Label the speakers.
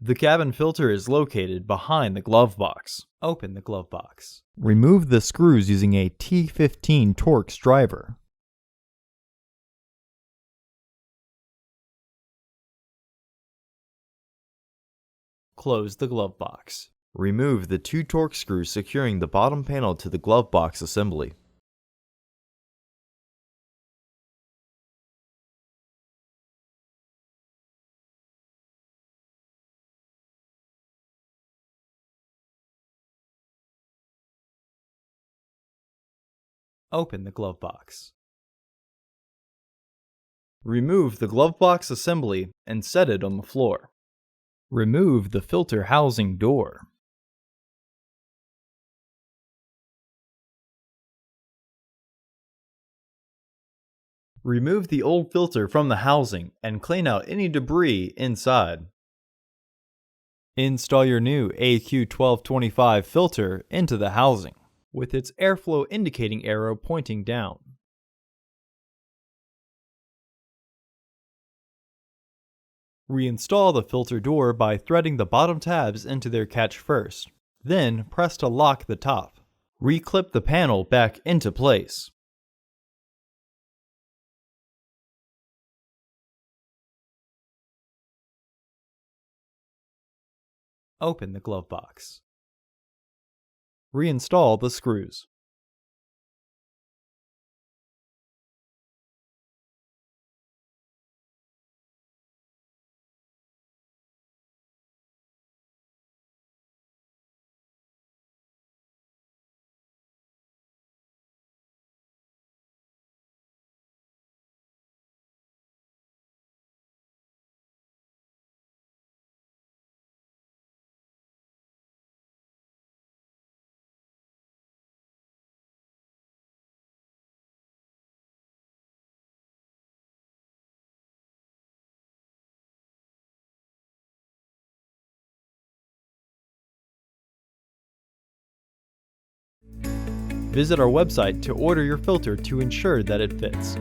Speaker 1: The cabin filter is located behind the glove box. Open the glove box.
Speaker 2: Remove the screws using a T15 Torx driver.
Speaker 1: Close the glove box.
Speaker 2: Remove the 2 Torx screws securing the bottom panel to the glove box assembly.
Speaker 1: Open the glove box. Remove the glove box assembly and set it on the floor. Remove the filter housing door. Remove the old filter from the housing and clean out any debris inside. Install your new AQ1225 filter into the housing, with its airflow indicating arrow pointing down. Reinstall the filter door by threading the bottom tabs into their catch first, then press to lock the top. Reclip the panel back into place. Open the glove box. Reinstall the screws. Visit our website to order your filter to ensure that it fits.